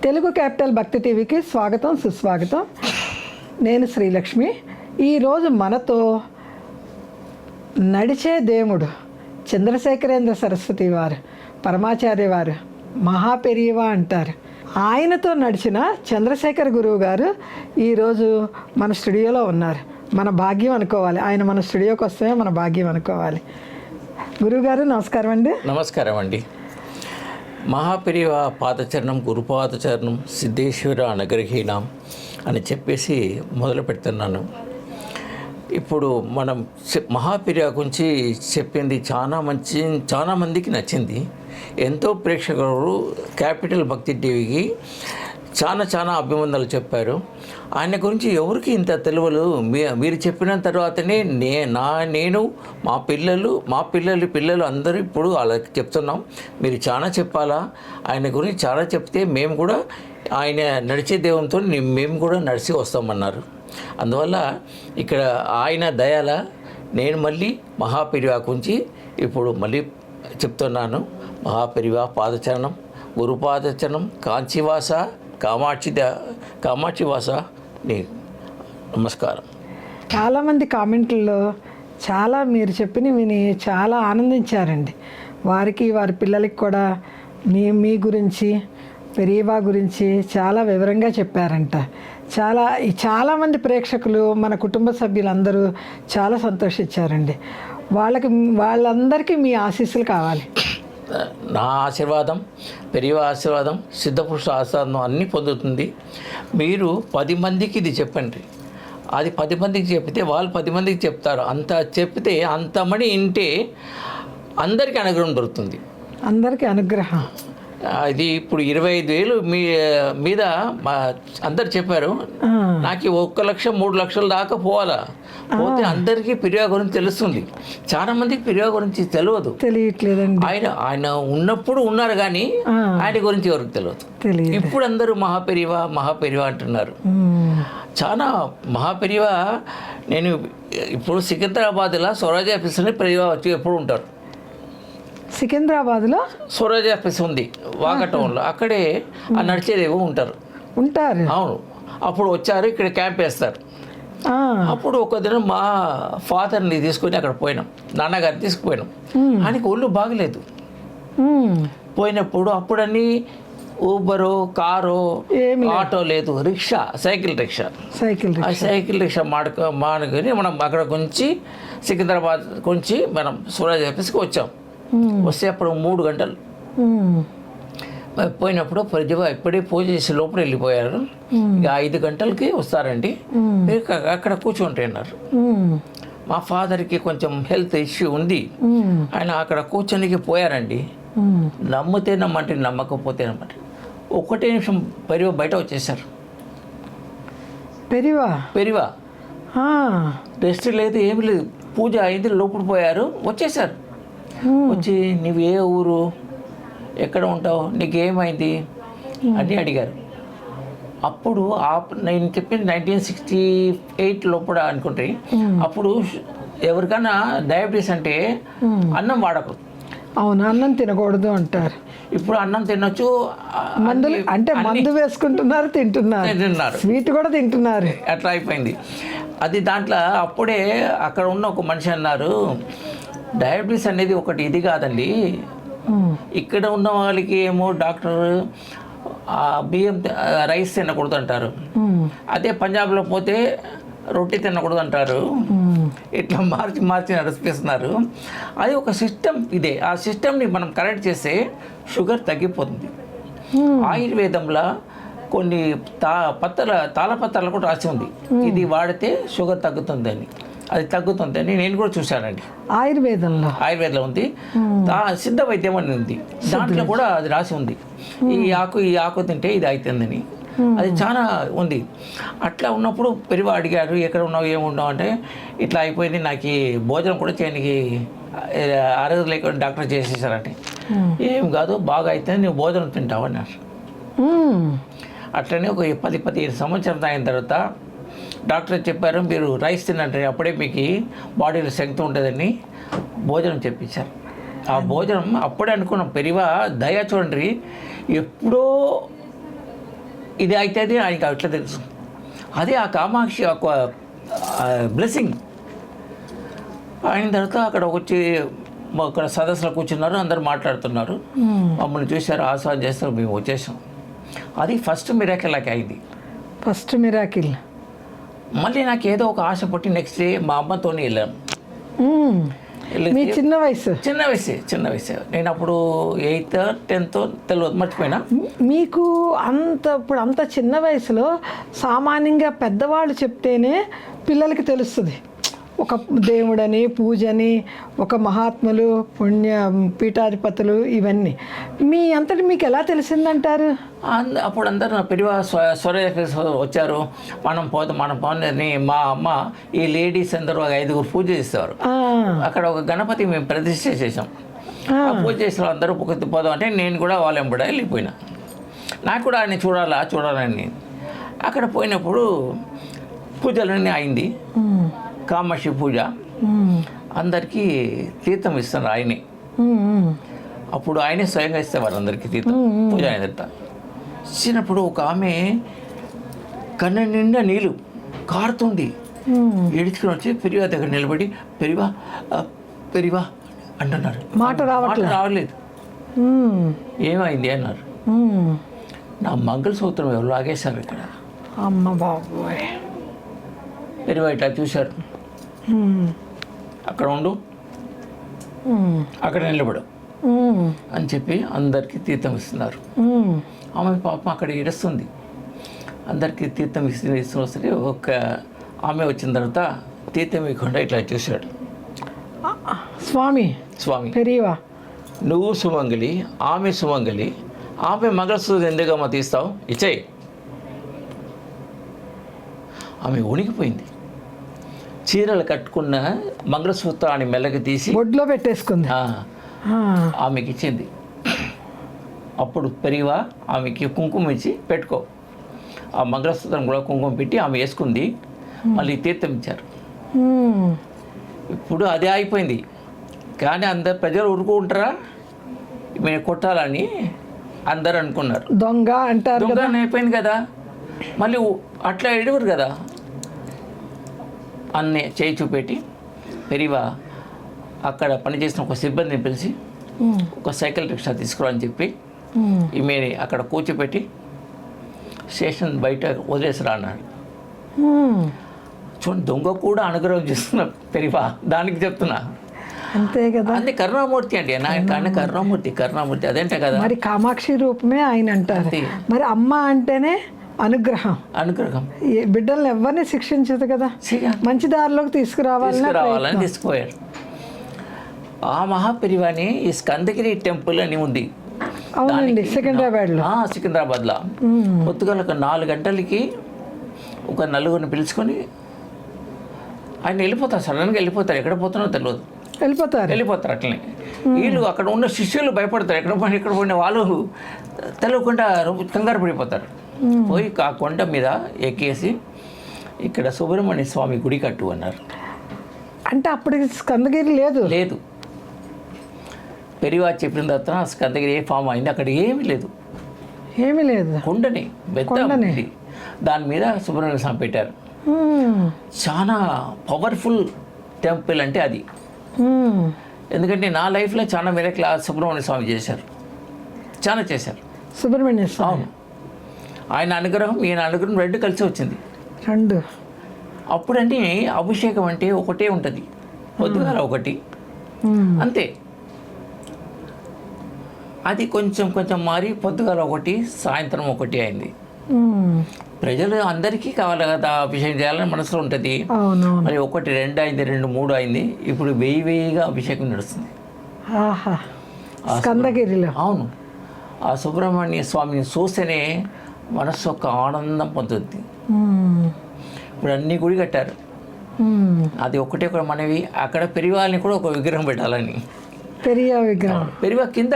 Telugu capital భక్తి టీవీకి స్వాగతం సుస్వాగతం. నేను శ్రీలక్ష్మి. ఈరోజు మనతో నడిచే దేవుడు చంద్రశేఖరేంద్ర సరస్వతి వారు, పరమాచార్య వారు, మహాపెరియవా అంటారు. ఆయనతో నడిచిన చంద్రశేఖర్ గురువు గారు ఈరోజు మన స్టూడియోలో ఉన్నారు. మన భాగ్యం అనుకోవాలి, ఆయన మన స్టూడియోకి వస్తే మన భాగ్యం అనుకోవాలి. గురువుగారు నమస్కారం అండి. నమస్కారం అండి. మహాపెరియవా పాదచరణం, గురుపాదచరణం, సిద్ధేశ్వర అనుగ్రహీణం అని చెప్పేసి మొదలు పెడుతున్నాను. ఇప్పుడు మనం మహాపెరియవా గురించి చెప్పింది చాలా మందికి నచ్చింది. ఎంతో ప్రేక్షకులు క్యాపిటల్ భక్తి టీవీకి చాలా అభినందనలు చెప్పారు. ఆయన గురించి ఎవరికి ఇంత తెలియదు. మీరు చెప్పిన తర్వాతనే నేను మా పిల్లలు అందరూ ఇప్పుడు అలా చెప్తున్నాం. మీరు చాలా చెప్పాలా, ఆయన గురించి చాలా చెప్తే మేము కూడా ఆయన నడిచే దేవునితో మేము కూడా నడిచి వస్తామన్నారు. అందువల్ల ఇక్కడ ఆయన దయాల నేను మళ్ళీ మహాపెరియవా గురించి ఇప్పుడు మళ్ళీ చెప్తున్నాను. మహాపెరియవా పాదచరణం, గురుపాదచరణం, కాంచీవాస, కామాక్షివాస నీ నమస్కారం. చాలామంది కామెంట్లలో చాలా మీరు చెప్పిన విని చాలా ఆనందించారండి. వారికి వారి పిల్లలకి కూడా మీ గురించి, పెరియవా గురించి చాలా వివరంగా చెప్పారంట. చాలామంది ప్రేక్షకులు, మన కుటుంబ సభ్యులందరూ చాలా సంతోషించారండి. వాళ్ళందరికీ మీ ఆశీస్సులు కావాలి. నా ఆశీర్వాదం, పెరియవా ఆశీర్వాదం, సిద్ధపురుష ఆశీర్వాదం అన్నీ పొందుతుంది. మీరు 10 మందికి ఇది చెప్పండి. అది 10 మందికి చెప్తే వాళ్ళు 10 మందికి చెప్తారు. అంత చెప్తే అంతమని వింటే అందరికీ అనుగ్రహం దొరుకుతుంది. అందరికీ అనుగ్రహం. ఇది ఇప్పుడు 25,000 మీద అందరు చెప్పారు. నాకు 1,00,000 3,00,000 దాకా పోవాలా. పోతే అందరికీ పెరియవా గురించి తెలుస్తుంది. చాలా మందికి పెరియవా గురించి తెలియట్లేదండి. ఆయన ఉన్నప్పుడు ఉన్నారు కానీ ఆయన గురించి ఎవరికి తెలియదు. ఇప్పుడు అందరూ మహాపెరియవా అంటున్నారు. చాలా మహాపెరియవా. నేను ఇప్పుడు సికింద్రాబాద్లో స్వరాజ్ ఆఫీస్లో పెరియవా వచ్చి ఎప్పుడు ఉంటారు. సికింద్రాబాద్లో స్వరాజ్ ఆఫీస్ ఉంది వాకటంలో. అక్కడే ఆ నడిచేదేవో ఉంటారు. అవును. అప్పుడు వచ్చారు, ఇక్కడ క్యాంప్ వేస్తారు. అప్పుడు ఒక దినం మా ఫాదర్ని తీసుకొని అక్కడ పోయినాం, నాన్నగారిని తీసుకుపోయినాం. ఆయనకి ఒళ్ళు బాగలేదు. పోయినప్పుడు అప్పుడన్నీ ఊబరు, కారు, ఆటో లేదు, సైకిల్ రిక్షా మానుకొని మనం అక్కడ కొంచెం సికింద్రాబాద్ కొంచెం మనం స్వరాజ్ ఆఫీస్కి వచ్చాం. వస్తే అప్పుడు 3 గంటలు పోయినప్పుడు పెరియవా ఇప్పుడే పూజ చేసి లోపల వెళ్ళిపోయారు. ఇక 5 గంటలకి వస్తారండి, మీరు అక్కడ కూర్చుంటున్నారు. మా ఫాదర్కి కొంచెం హెల్త్ ఇష్యూ ఉంది. ఆయన అక్కడ కూర్చొనికి పోయారండి. నమ్మితే నమ్మంటే, నమ్మకపోతే నమ్మంటే 1 నిమిషం పెరియవా బయట వచ్చేసారు. పెరియవా రెస్ట్ లేదు, ఏమి లేదు. పూజ అయింది, లోపల పోయారు, వచ్చేసారు. వచ్చి నువ్వు ఏ ఊరు, ఎక్కడ ఉంటావు, నీకేమైంది అని అడిగారు. అప్పుడు నేను చెప్పింది 1968 లోపల అనుకుంటే. అప్పుడు ఎవరికైనా డయాబెటీస్ అంటే అన్నం వాడకూడదు. అవును, అన్నం తినకూడదు అంటారు. ఇప్పుడు అన్నం తినొచ్చు, మందులు అంటే మందు వేసుకుంటున్నారు, తింటున్నారు, స్వీట్ కూడా తింటున్నారు. అట్లా అయిపోయింది అది. దాంట్లో అప్పుడే అక్కడ ఉన్న ఒక మనిషి అన్నారు, డయాబెటీస్ అనేది ఒకటి ఇది కాదండి. ఇక్కడ ఉన్న వాళ్ళకి ఏమో డాక్టర్ బియ్యం రైస్ తినకూడదు అంటారు. అదే పంజాబ్లో పోతే రొట్టె తినకూడదు అంటారు. ఇట్లా మార్చి నడిపిస్తున్నారు. అది ఒక సిస్టమ్. ఇదే ఆ సిస్టమ్ని మనం కరెక్ట్ చేస్తే షుగర్ తగ్గిపోతుంది. ఆయుర్వేదంలో కొన్ని తాళపత్రాలు కూడా రాసి ఉంది, ఇది వాడితే షుగర్ తగ్గుతుందని. అది తగ్గుతుందని నేను కూడా చూశానండి. ఆయుర్వేదంలో ఉంది. సిద్ధ వైద్యం అని ఉంది, దాంట్లో కూడా అది రాసి ఉంది. ఈ ఆకు తింటే ఇది అవుతుందని. అది చాలా ఉంది. అట్లా ఉన్నప్పుడు పెరియవా అడిగారు, ఎక్కడ ఉన్నావు, ఏమున్నావు అంటే, ఇట్లా అయిపోయింది, నాకు ఈ భోజనం కూడా చేయడానికి అరగదు లేకుండా డాక్టర్ చేసేసారంటే. ఏం కాదు, బాగా అయితే నువ్వు భోజనం తింటావు అన్నారు. అట్లనే ఒక 10-15 సంవత్సరాలు అయిన తర్వాత డాక్టర్ చెప్పారు, మీరు రైస్ తినండి, అప్పుడే మీకు బాడీలో శక్తి ఉంటుందని భోజనం చెప్పించారు. ఆ భోజనం అప్పుడే అనుకున్నాం. పెరియవా దయ చూడండి, ఎప్పుడో ఇది అవుతుంది ఆయనకి అట్లా తెలుసు. అదే ఆ కామాక్షి ఒక బ్లెస్సింగ్. అయిన తర్వాత అక్కడ వచ్చి అక్కడ సదస్సులో కూర్చున్నారు, అందరు మాట్లాడుతున్నారు, మమ్మల్ని చూశారు, ఆస్వాదం చేస్తారు, మేము వచ్చేసాం. అది ఫస్ట్ మిరాకిల్ నాకు అయింది. First miracle. మళ్ళీ నాకు ఏదో ఒక ఆశ పుట్టి నెక్స్ట్ డే మా అమ్మతోనే వెళ్ళాను. మీ చిన్న వయసు? చిన్న వయసే. నేను అప్పుడు 8th 10th తెలియదు, మర్చిపోయినా. మీకు ఇప్పుడు అంత చిన్న వయసులో సామాన్యంగా పెద్దవాళ్ళు చెప్తేనే పిల్లలకి తెలుస్తుంది. ఒక దేవుడని, పూజని, ఒక మహాత్ములు, పుణ్య పీఠాధిపతులు, ఇవన్నీ మీ అంతటి మీకు ఎలా తెలిసిందంటారు? అప్పుడు అందరు నా పెరివా స్వర వచ్చారు, మనం పోదని మా అమ్మ ఈ లేడీస్ అందరూ 5 పూజ చేస్తారు. అక్కడ ఒక గణపతి మేము ప్రతిష్ఠ చేసాం. ఆ పూజ చేసిన అందరూ పోదాం అంటే నేను కూడా వాళ్ళ వెంబడ వెళ్ళిపోయినా. నాకు కూడా ఆయన చూడాలని అక్కడ పోయినప్పుడు పూజలన్నీ అయింది. కామాక్షి పూజ, అందరికీ తీర్థం ఇస్తారు ఆయనే. అప్పుడు ఆయనే స్వయంగా ఇస్తేవారు అందరికీ తీర్థం పూజ అయిన తర్వాత. ఇచ్చినప్పుడు ఒక ఆమె కన్ను నిండా నీళ్ళు కారుతుంది, ఏడుచుకుని వచ్చి పెరివా దగ్గర నిలబడి పెరివా అంటున్నారు. మాట రావట్లేదు. ఏమైంది అన్నారు. నా మంగళసూత్రం ఎవరు లాగేశారు ఇక్కడ. అమ్మ బాబోయ్. పెరివా ఇట్లా చూశారు, అక్కడ ఉండు, అక్కడ నిలబడు అని చెప్పి అందరికీ తీర్థం ఇస్తున్నారు. ఆమె పాపం అక్కడ ఏడుస్తుంది. అందరికీ తీర్థం ఇస్తున్న ఒక ఆమె వచ్చిన తర్వాత తీర్థం ఇవ్వకుండా ఇట్లా చూశాడు. స్వామి పెరియవా, నువ్వు సుమంగలి, ఆమె సుమంగలి, ఆమె మంగళసూత్రం ఎందుకమ్మా తీస్తావు, ఇచ్చేయి. ఆమె ఉనికిపోయింది. చీరలు కట్టుకున్న మంగళసూత్రాన్ని మెల్లకి తీసి బొడ్లో పెట్టేసుకుంది, ఆమెకి ఇచ్చింది. అప్పుడు పెరివా ఆమెకి కుంకుమ ఇచ్చి పెట్టుకో. ఆ మంగళసూత్రం కూడా కుంకుమ పెట్టి ఆమె వేసుకుంది. మళ్ళీ తీర్థం ఇచ్చారు. ఇప్పుడు అదే అయిపోయింది. కానీ అందరు ప్రజలు ఊరుకుంటారా, మేము కొట్టాలని అందరు అనుకున్నారు. దొంగ అంటారు, దొంగ అయిపోయింది కదా. మళ్ళీ అట్లా ఎడవరు కదా. అన్నీ చేయి చూపెట్టి పెరివా అక్కడ పనిచేసిన ఒక సిబ్బందిని పిలిచి ఒక సైకిల్ రిక్షా తీసుకురాని చెప్పి ఈమెని అక్కడ కూర్చోపెట్టి స్టేషన్ బయట వదిలేసిరా అన్నాడు. చూడండి, దొంగ కూడా అనుగ్రహం చేస్తున్నా పెరివా, దానికి చెప్తున్నా. అంతే కదా. అదే కరుణామూర్తి అండి, ఆయన కరుణామూర్తి అదేంటే కదా. మరి కామాక్షి రూపమే ఆయన అంటారు. మరి అమ్మ అంటేనే అనుగ్రహం. బిడ్డల్ని ఎవరిని శిక్షించదు కదా, మంచి దారిలోకి తీసుకురావాలని తీసుకుపోయారు. ఆ మహాపెరివాని ఈ స్కందగిరి టెంపుల్ అని ఉంది. అవునండి, సికింద్రాబాద్లో. పొద్దుగాల ఒక 4 గంటలకి ఒక నలుగురిని పిలుచుకొని ఆయన వెళ్ళిపోతారు. సడన్గా వెళ్ళిపోతారు, ఎక్కడ పోతున్నారో తెలియదు, వెళ్ళిపోతారు. అట్లనే వీళ్ళు అక్కడ ఉన్న శిష్యులు భయపడతారు. ఎక్కడ పోయిన వాళ్ళు తెలియకుండా కంగారు పడిపోతారు. పోయి ఆ కొండ మీద ఎక్కేసి ఇక్కడ సుబ్రహ్మణ్య స్వామి గుడి కట్టు అన్నారు. అంటే అప్పటికి స్కందగిరి లేదు. పెరివా చెప్పిన తర్వాత స్కందగిరి ఏ ఫామ్ అయింది, అక్కడ ఏమీ లేదు. కొండని పెద్ద, దాని మీద సుబ్రహ్మణ్య స్వామి పెట్టారు. చాలా పవర్ఫుల్ టెంపుల్ అంటే అది. ఎందుకంటే నా లైఫ్లో చాలా మిరకిల్ సుబ్రహ్మణ్య స్వామి చేశారు. సుబ్రహ్మణ్య స్వామి. అవును, ఆయన అనుగ్రహం ఈయన అనుగ్రహం 2 కలిసి వచ్చింది. అప్పుడంటే అభిషేకం అంటే ఒకటే ఉంటుంది, పొద్దుగాల ఒకటి అంతే. అది కొంచెం మారి పొద్దుగాల ఒకటి, సాయంత్రం ఒకటి అయింది. ప్రజలు అందరికీ కావాలి కదా అభిషేకం చేయాలని మనసులో ఉంటుంది. మరి 1, 2 అయింది, 2, 3 అయింది. ఇప్పుడు 1000 అభిషేకం నడుస్తుంది స్కందగిరిలో. అవును, ఆ సుబ్రహ్మణ్య స్వామిని చూస్తేనే మనస్సు ఒక ఆనందం పొందుతుంది. ఇప్పుడు అన్ని గుడి కట్టారు. అది ఒకటే కూడా మనవి. అక్కడ పెరివాళ్ళని కూడా ఒక విగ్రహం పెట్టాలని, పెరివా కింద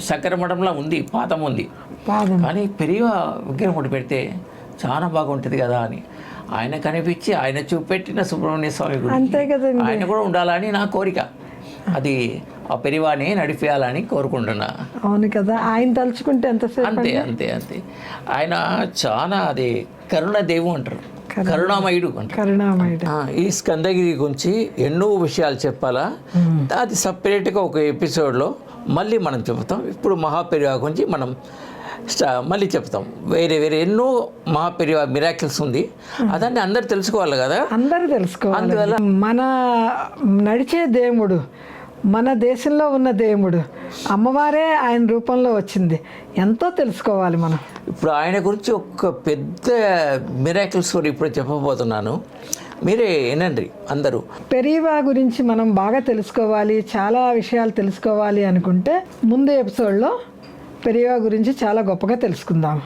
శంకర మఠంలో ఉంది, పాతం ఉంది. కానీ పెరివా విగ్రహం ఒకటి పెడితే చాలా బాగుంటుంది కదా అని ఆయన కనిపించి ఆయన చూపెట్టిన సుబ్రహ్మణ్య స్వామి గుడి ఆయన కూడా ఉండాలని నా కోరిక. అది ఆ పెరివాని నడిపేయాలని కోరుకుంటున్నా. అవును కదా, ఆయన తలుచుకుంటే ఎంతసేపు అంతే అంతే అంతే. ఆయన చాలా అది కరుణదేవు అంటారు, కరుణామయుడు అంటారు. కరుణామయుడు. ఈ స్కందగిరి గురించి ఎన్నో విషయాలు చెప్పాలా, అది సపరేట్గా ఒక ఎపిసోడ్లో మళ్ళీ మనం చెప్తాం. ఇప్పుడు మహాపెరివా గురించి మనం మళ్ళీ చెప్తాం. వేరే వేరే ఎన్నో మహాపెరివా మిరాకిల్స్ ఉంది, అదాన్ని అందరు తెలుసుకోవాలి కదా, అందరూ తెలుసుకోవాలి. మన నడిచే దేవుడు, మన దేశంలో ఉన్న దేవుడు, అమ్మవారే ఆయన రూపంలో వచ్చింది, ఎంతో తెలుసుకోవాలి మనం. ఇప్పుడు ఆయన గురించి ఒక పెద్ద మిరాకిల్ స్టోరీ ఇప్పుడు చెప్పబోతున్నాను, మీరే వినండి అందరూ. పెరియవా గురించి మనం బాగా తెలుసుకోవాలి, చాలా విషయాలు తెలుసుకోవాలి అనుకుంటే ముందు ఎపిసోడ్లో పెరియవా గురించి చాలా గొప్పగా తెలుసుకుందాం.